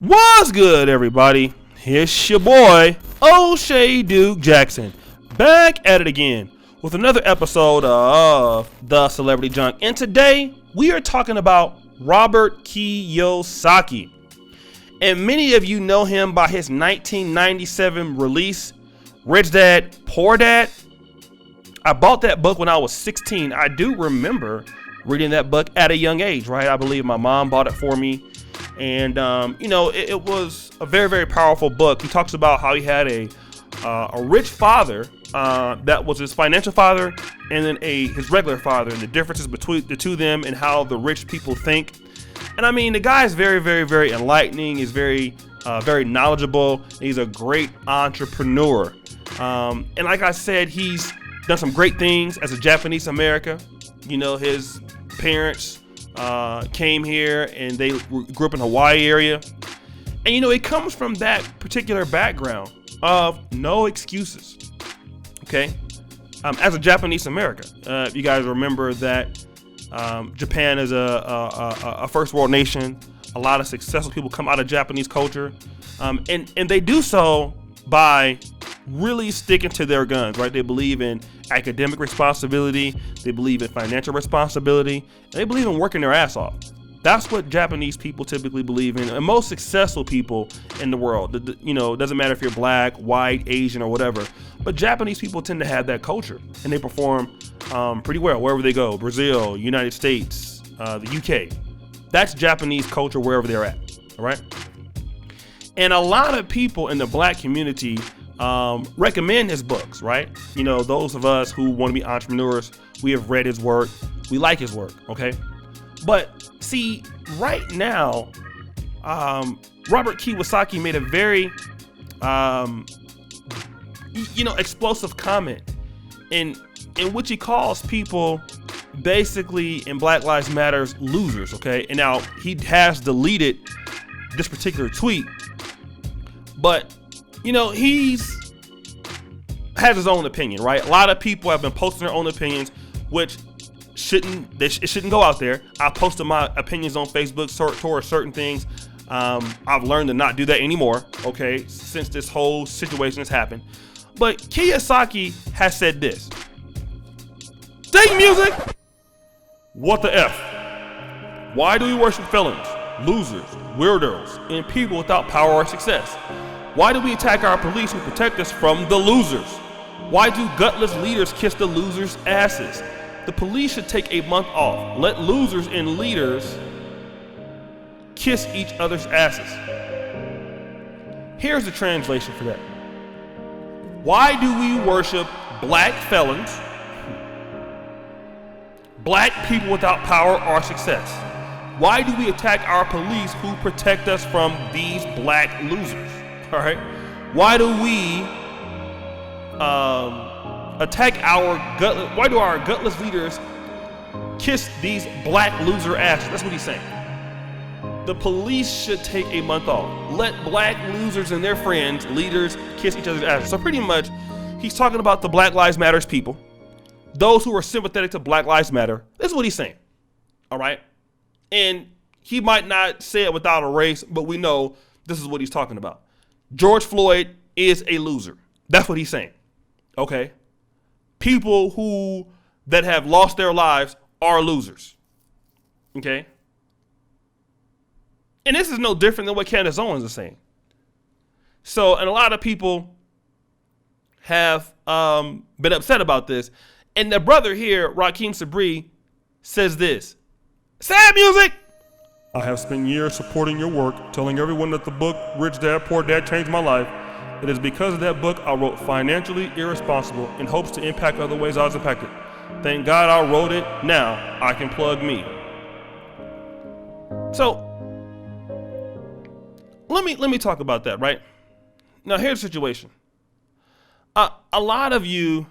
What's good, everybody? It's your boy, O'Shea Duke Jackson, back at it again with another episode of The Celebrity Junk. And today, we are talking about Robert Kiyosaki. And many of you know him by his 1997 release, Rich Dad, Poor Dad. I bought that book when I was 16. I do remember reading that book at a young age, right? I believe my mom bought it for me. And, it was a very, very powerful book. He talks about how he had a rich father that was his financial father, and then his regular father, and the differences between the two of them and how the rich people think. And I mean, the guy is very, very, very enlightening. He's very, very knowledgeable. He's a great entrepreneur. And like I said, he's done some great things as a Japanese American. You know, his parents came here and they grew up in Hawaii area. And it comes from that particular background of no excuses. Okay. As a Japanese American, you guys remember that Japan is a first world nation. A lot of successful people come out of Japanese culture. And they do so by really sticking to their guns, right? They believe in academic responsibility, they believe in financial responsibility, and they believe in working their ass off. That's what Japanese people typically believe in, and most successful people in the world. It doesn't matter if you're black, white, Asian, or whatever, but Japanese people tend to have that culture, and they perform pretty well wherever they go. Brazil, United States, the UK. That's Japanese culture wherever they're at, all right? And a lot of people in the black community recommend his books, right? Those of us who want to be entrepreneurs, we have read his work. We like his work, okay? But see, right now, Robert Kiyosaki made a very, explosive comment in which he calls people basically in Black Lives Matter's losers, okay? And now he has deleted this particular tweet, but he's has his own opinion, right? A lot of people have been posting their own opinions, which it shouldn't go out there. I posted my opinions on Facebook towards certain things. I've learned to not do that anymore, okay, since this whole situation has happened. But Kiyosaki has said this. Take music! What the F? Why do we worship felons, losers, weirdos, and people without power or success? Why do we attack our police who protect us from the losers? Why do gutless leaders kiss the losers' asses? The police should take a month off. Let losers and leaders kiss each other's asses. Here's the translation for that. Why do we worship black felons, black people without power or success? Why do we attack our police who protect us from these black losers? All right. Why do we attack why do our gutless leaders kiss these black loser asses? That's what he's saying. The police should take a month off. Let black losers and their friends, leaders, kiss each other's asses. So pretty much, he's talking about the Black Lives Matters people, those who are sympathetic to Black Lives Matter. This is what he's saying. All right. And he might not say it without a race, but we know this is what he's talking about. George Floyd is a loser. That's what he's saying. Okay? People that have lost their lives are losers. Okay? And this is no different than what Candace Owens is saying. So, and a lot of people have been upset about this. And the brother here, Rakim Sabri, says this. Sad music! I have spent years supporting your work, telling everyone that the book, Rich Dad, Poor Dad, changed my life. It is because of that book I wrote Financially Irresponsible in hopes to impact other ways I was impacted. Thank God I wrote it. Now I can plug me. So, let me talk about that, right? Now here's the situation. A lot of you,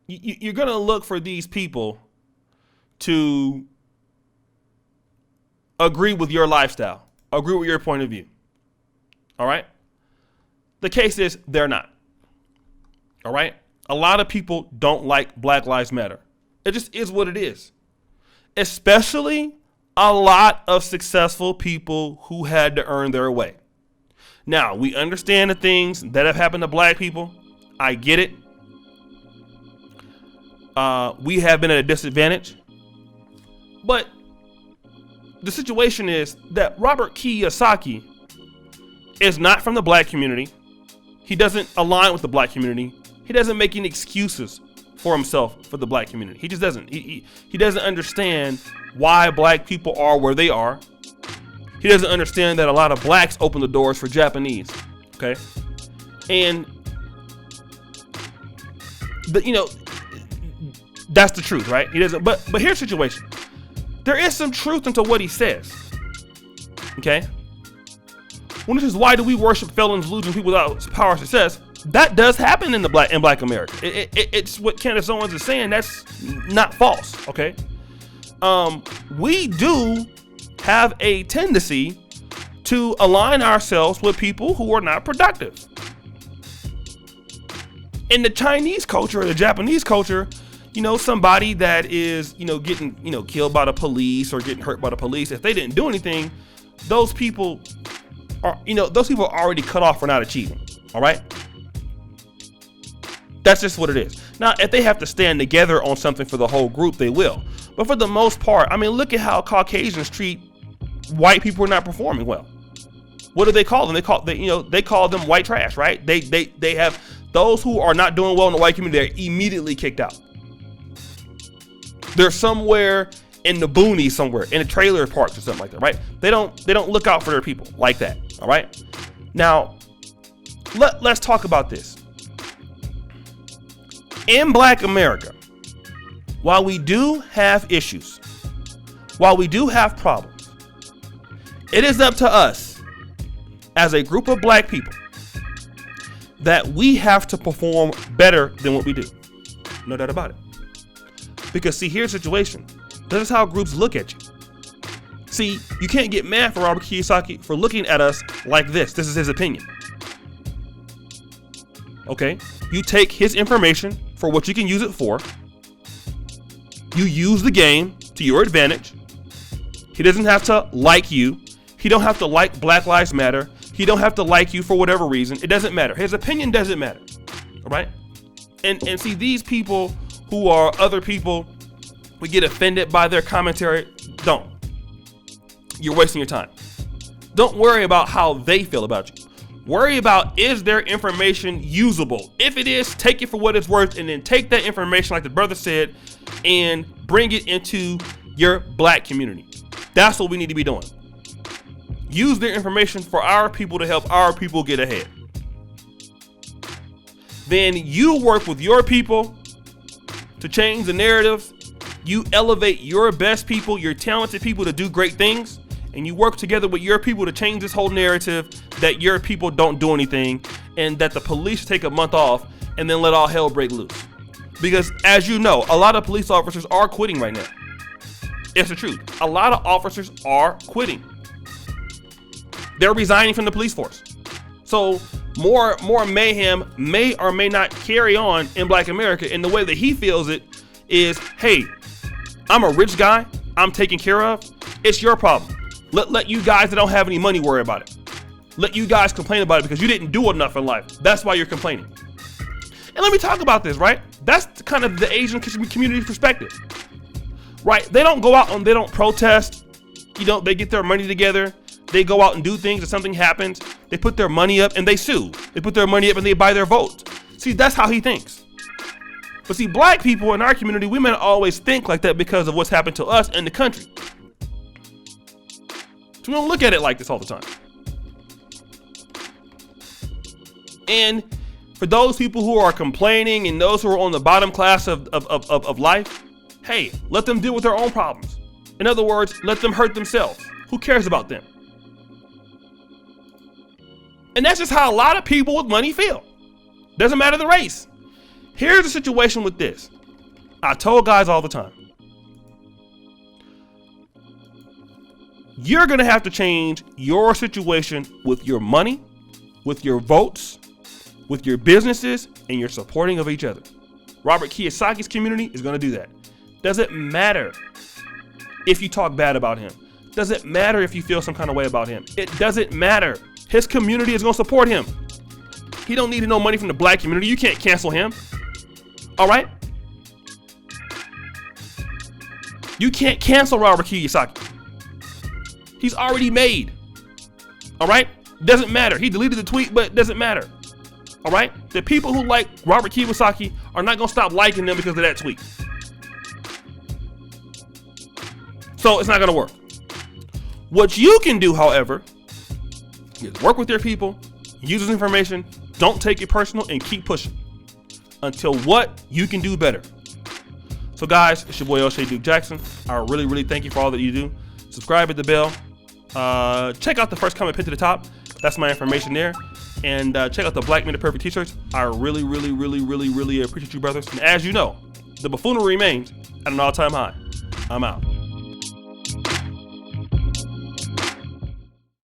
you're going to look for these people to agree with your lifestyle, agree with your point of view. All right? The case is they're not. All right? A lot of people don't like Black Lives Matter. It just is what it is. Especially a lot of successful people who had to earn their way. Now, we understand the things that have happened to black people. I get it. We have been at a disadvantage. But the situation is that Robert Kiyosaki is not from the black community. He doesn't align with the black community. He doesn't make any excuses for himself for the black community. He just doesn't. He doesn't understand why black people are where they are. He doesn't understand that a lot of blacks open the doors for Japanese. Okay. And that's the truth, right? He doesn't, but here's the situation. There is some truth into what he says. Okay. When it says, why do we worship felons, losing people without power of success? That does happen in Black America. It's what Candace Owens is saying. That's not false. Okay. We do have a tendency to align ourselves with people who are not productive. In the Chinese culture or the Japanese culture, somebody that is, getting, killed by the police or getting hurt by the police, if they didn't do anything, those people are already cut off for not achieving. All right. That's just what it is. Now, if they have to stand together on something for the whole group, they will. But for the most part, look at how Caucasians treat white people who are not performing well. What do they call them? They call them white trash, right? They have those who are not doing well in the white community, they're immediately kicked out. They're somewhere in the boonies somewhere, in the trailer parks or something like that, right? They don't look out for their people like that, all right? Now, let's talk about this. In Black America, while we do have issues, while we do have problems, it is up to us as a group of black people that we have to perform better than what we do. No doubt about it. Because see, here's the situation. This is how groups look at you. See, you can't get mad for Robert Kiyosaki for looking at us like this. This is his opinion. Okay? You take his information for what you can use it for. You use the game to your advantage. He doesn't have to like you. He don't have to like Black Lives Matter. He don't have to like you for whatever reason. It doesn't matter. His opinion doesn't matter. All right? And see, these people who are other people, we get offended by their commentary. Don't. You're wasting your time. Don't worry about how they feel about you. Worry about, is their information usable? If it is, take it for what it's worth, and then take that information, like the brother said, and bring it into your black community. That's what we need to be doing. Use their information for our people to help our people get ahead. Then you work with your people to change the narrative. You elevate your best people, your talented people to do great things. And you work together with your people to change this whole narrative that your people don't do anything and that the police take a month off and then let all hell break loose. Because as you know, a lot of police officers are quitting right now. It's the truth. A lot of officers are quitting. They're resigning from the police force. So more mayhem may or may not carry on in Black America. And the way that he feels it is, hey, I'm a rich guy. I'm taken care of. It's your problem. Let you guys that don't have any money worry about it. Let you guys complain about it because you didn't do enough in life. That's why you're complaining. And let me talk about this, right? That's kind of the Asian community perspective, right? They don't go out and they don't protest. They get their money together. They go out and do things. If something happens, they put their money up and they sue. They put their money up and they buy their votes. See, that's how he thinks. But see, black people in our community, we may not always think like that because of what's happened to us in the country. So we don't look at it like this all the time. And for those people who are complaining and those who are on the bottom class of life, hey, let them deal with their own problems. In other words, let them hurt themselves. Who cares about them? And that's just how a lot of people with money feel. Doesn't matter the race. Here's the situation with this. I told guys all the time. You're going to have to change your situation with your money, with your votes, with your businesses, and your supporting of each other. Robert Kiyosaki's community is going to do that. Doesn't matter if you talk bad about him. Doesn't matter if you feel some kind of way about him. It doesn't matter. His community is going to support him. He don't need no money from the black community. You can't cancel him. All right? You can't cancel Robert Kiyosaki. He's already made. All right? Doesn't matter. He deleted the tweet, but it doesn't matter. All right? The people who like Robert Kiyosaki are not going to stop liking them because of that tweet. So it's not going to work. What you can do, however, is work with your people, use this information, don't take it personal, and keep pushing until what you can do better. So guys, it's your boy O'Shea Duke Jackson. I really, really thank you for all that you do. Subscribe, hit the bell. Check out the first comment pinned to the top. That's my information there. And check out the Black Men Are Perfect t-shirts. I really, really, really, really, really appreciate you, brothers. And as you know, the buffoonery remains at an all-time high. I'm out.